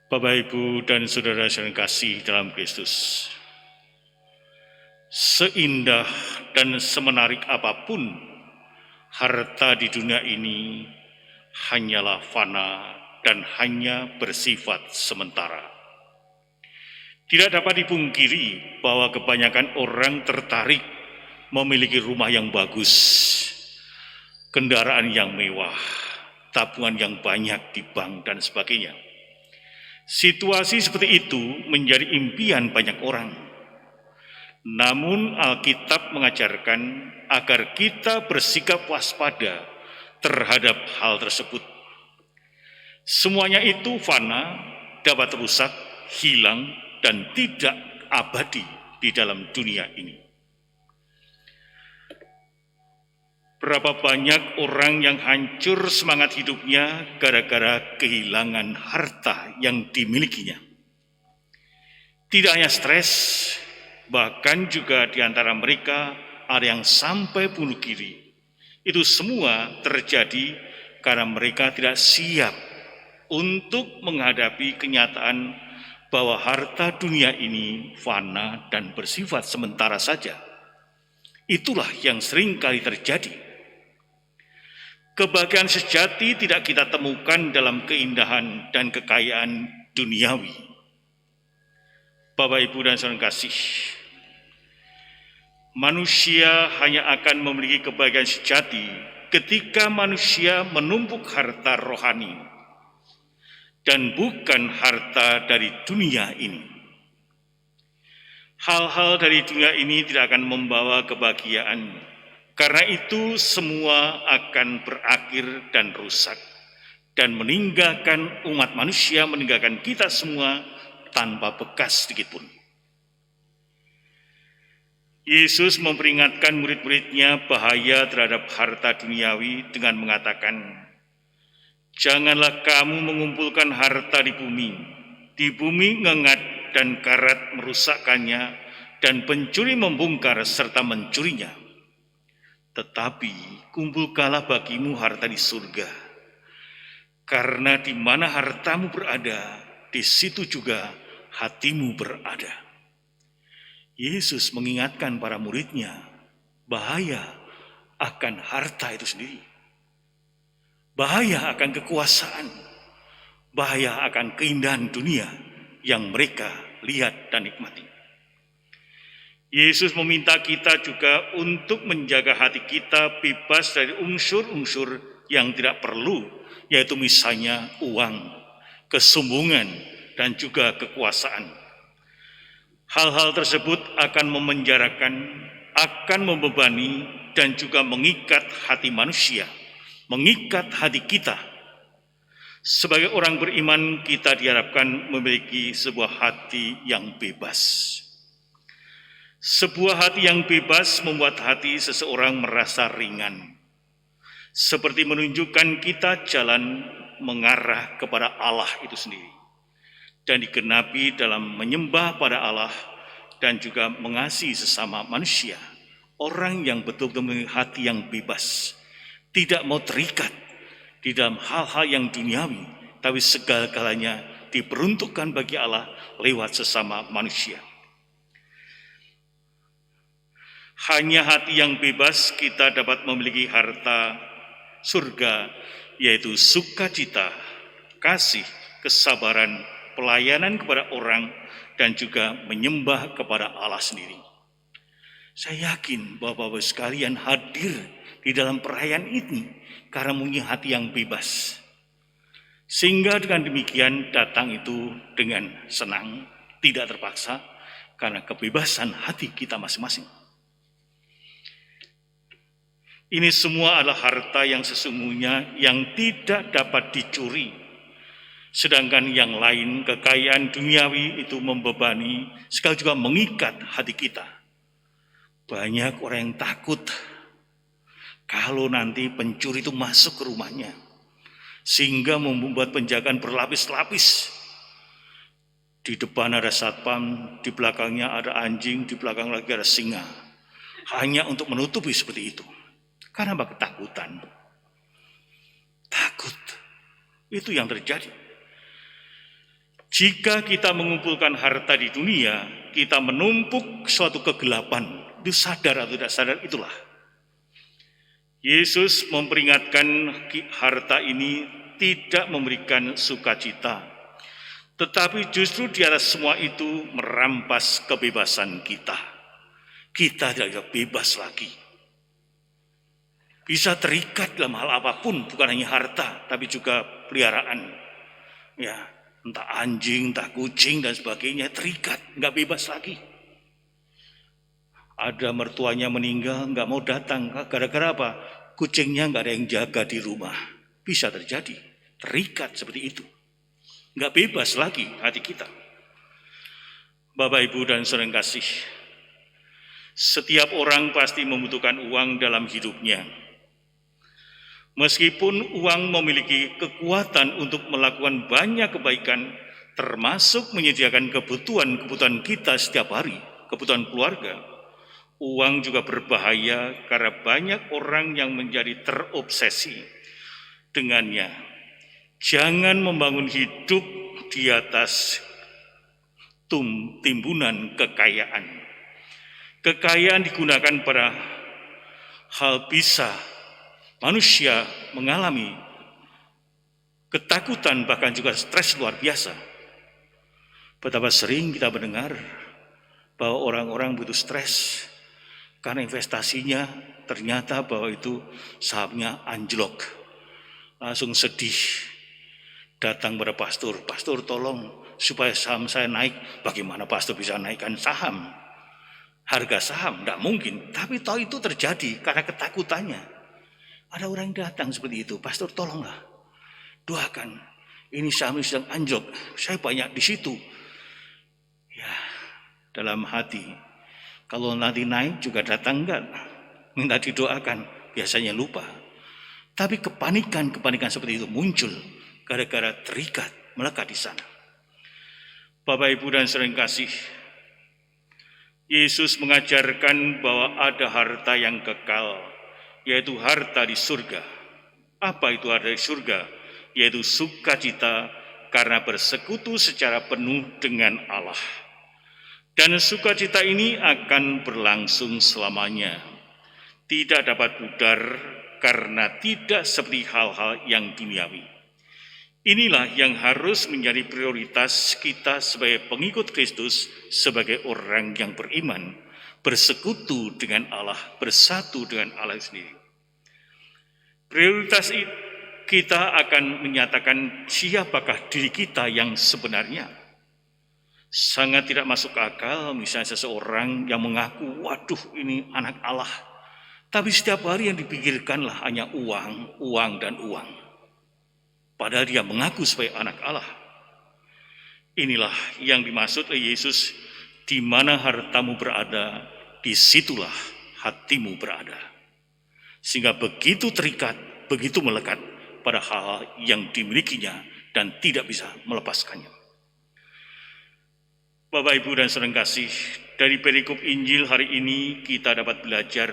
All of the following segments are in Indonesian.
Bapak, Ibu, dan saudara yang kasih dalam Kristus, seindah dan semenarik apapun harta di dunia ini hanyalah fana dan hanya bersifat sementara. Tidak dapat dipungkiri bahwa kebanyakan orang tertarik memiliki rumah yang bagus, kendaraan yang mewah, tabungan yang banyak di bank, dan sebagainya. Situasi seperti itu menjadi impian banyak orang. Namun Alkitab mengajarkan agar kita bersikap waspada terhadap hal tersebut. Semuanya itu fana, dapat rusak, hilang, dan tidak abadi di dalam dunia ini. Berapa banyak orang yang hancur semangat hidupnya gara-gara kehilangan harta yang dimilikinya. Tidak hanya stres, bahkan juga di antara mereka ada yang sampai bunuh diri. Itu semua terjadi karena mereka tidak siap untuk menghadapi kenyataan bahwa harta dunia ini fana dan bersifat sementara saja. Itulah yang sering kali terjadi. Kebahagiaan sejati tidak kita temukan dalam keindahan dan kekayaan duniawi. Bapak, Ibu, dan saudara kasih, manusia hanya akan memiliki kebahagiaan sejati ketika manusia menumpuk harta rohani dan bukan harta dari dunia ini. Hal-hal dari dunia ini tidak akan membawa kebahagiaan. Karena itu semua akan berakhir dan rusak dan meninggalkan umat manusia, meninggalkan kita semua tanpa bekas sedikitpun. Yesus memperingatkan murid-muridnya bahaya terhadap harta duniawi dengan mengatakan, "Janganlah kamu mengumpulkan harta di bumi. Di bumi ngengat dan karat merusakkannya dan pencuri membongkar serta mencurinya. Tetapi kumpulkanlah bagimu harta di surga, karena di mana hartamu berada, di situ juga hatimu berada." Yesus mengingatkan para muridnya bahaya akan harta itu sendiri, bahaya akan kekuasaan, bahaya akan keindahan dunia yang mereka lihat dan nikmati. Yesus meminta kita juga untuk menjaga hati kita bebas dari unsur-unsur yang tidak perlu, yaitu misalnya uang, kesombongan, dan juga kekuasaan. Hal-hal tersebut akan memenjarakan, akan membebani, dan juga mengikat hati manusia, mengikat hati kita. Sebagai orang beriman, kita diharapkan memiliki sebuah hati yang bebas. Sebuah hati yang bebas membuat hati seseorang merasa ringan, seperti menunjukkan kita jalan mengarah kepada Allah itu sendiri, dan digenapi dalam menyembah pada Allah dan juga mengasihi sesama manusia. Orang yang betul-betul memiliki hati yang bebas, tidak mau terikat di dalam hal-hal yang duniawi, tapi segala-galanya diperuntukkan bagi Allah lewat sesama manusia. Hanya hati yang bebas kita dapat memiliki harta surga, yaitu sukacita, kasih, kesabaran, pelayanan kepada orang, dan juga menyembah kepada Allah sendiri. Saya yakin Bapak-Bapak sekalian hadir di dalam perayaan ini karena mempunyai hati yang bebas. Sehingga dengan demikian datang itu dengan senang, tidak terpaksa, karena kebebasan hati kita masing-masing. Ini semua adalah harta yang sesungguhnya yang tidak dapat dicuri. Sedangkan yang lain, kekayaan duniawi itu membebani, sekali juga mengikat hati kita. Banyak orang yang takut kalau nanti pencuri itu masuk ke rumahnya, sehingga membuat penjagaan berlapis-lapis. Di depan ada satpam, di belakangnya ada anjing, di belakang lagi ada singa. Hanya untuk menutupi seperti itu. Karena apa? Ketakutan. Takut. Itu yang terjadi. Jika kita mengumpulkan harta di dunia, kita menumpuk suatu kegelapan. Itu sadar atau tidak sadar, itulah. Yesus memperingatkan harta ini tidak memberikan sukacita, tetapi justru di atas semua itu merampas kebebasan kita. Kita tidak bisa bebas lagi. Bisa terikat dalam hal apapun, bukan hanya harta, tapi juga peliharaan. Ya, entah anjing, entah kucing dan sebagainya, terikat, nggak bebas lagi. Ada mertuanya meninggal, nggak mau datang, gara-gara apa? Kucingnya nggak ada yang jaga di rumah. Bisa terjadi, terikat seperti itu. Nggak bebas lagi hati kita. Bapak, Ibu, dan saudara kasih, setiap orang pasti membutuhkan uang dalam hidupnya. Meskipun uang memiliki kekuatan untuk melakukan banyak kebaikan, termasuk menyediakan kebutuhan kita setiap hari, kebutuhan keluarga, uang juga berbahaya karena banyak orang yang menjadi terobsesi dengannya. Jangan membangun hidup di atas timbunan kekayaan. Kekayaan digunakan pada hal bisa manusia mengalami ketakutan, bahkan juga stres luar biasa. Betapa sering kita mendengar bahwa orang-orang butuh stres karena investasinya ternyata bahwa itu sahamnya anjlok. Langsung sedih, datang pada pastor, "Pastor, tolong supaya saham saya naik." Bagaimana pastor bisa naikkan saham? Harga saham, tidak mungkin. Tapi tahu itu terjadi karena ketakutannya. Ada orang yang datang seperti itu, "Pastor, tolonglah, doakan. Ini saham sedang anjlok, saya banyak di situ." Ya, dalam hati, kalau nanti naik juga datang enggak, minta didoakan, biasanya lupa. Tapi kepanikan seperti itu muncul gara-gara terikat, melekat di sana. Bapak, Ibu, dan saudara kasih, Yesus mengajarkan bahwa ada harta yang kekal, yaitu harta di surga. Apa itu harta di surga? Yaitu sukacita karena bersekutu secara penuh dengan Allah. Dan sukacita ini akan berlangsung selamanya. Tidak dapat pudar karena tidak seperti hal-hal yang duniawi. Inilah yang harus menjadi prioritas kita sebagai pengikut Kristus, sebagai orang yang beriman, bersekutu dengan Allah, bersatu dengan Allah sendiri. Prioritas kita akan menyatakan siapakah diri kita yang sebenarnya. Sangat tidak masuk akal misalnya seseorang yang mengaku, "Waduh, ini anak Allah." Tapi setiap hari yang dipikirkanlah hanya uang, uang, dan uang. Padahal dia mengaku sebagai anak Allah. Inilah yang dimaksud oleh Yesus, "Di mana hartamu berada, disitulah hatimu berada." Sehingga begitu terikat, begitu melekat pada hal yang dimilikinya dan tidak bisa melepaskannya. Bapak, Ibu, dan saudara kasih, dari perikop Injil hari ini kita dapat belajar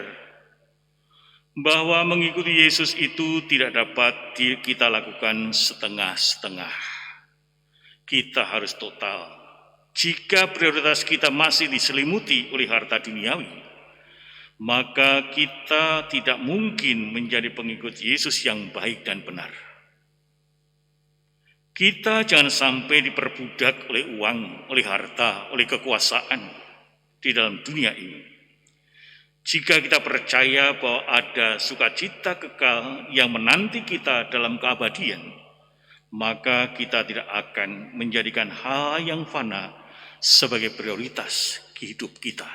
bahwa mengikuti Yesus itu tidak dapat kita lakukan setengah-setengah. Kita harus total. Jika prioritas kita masih diselimuti oleh harta duniawi, maka kita tidak mungkin menjadi pengikut Yesus yang baik dan benar. Kita jangan sampai diperbudak oleh uang, oleh harta, oleh kekuasaan di dalam dunia ini. Jika kita percaya bahwa ada sukacita kekal yang menanti kita dalam keabadian, maka kita tidak akan menjadikan hal yang fana sebagai prioritas hidup kita.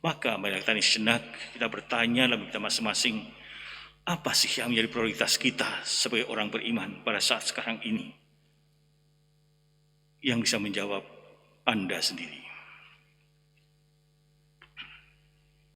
Maka mari kita sejenak, kita bertanya dalam kita masing-masing, apa sih yang menjadi prioritas kita sebagai orang beriman pada saat sekarang ini? Yang bisa menjawab Anda sendiri.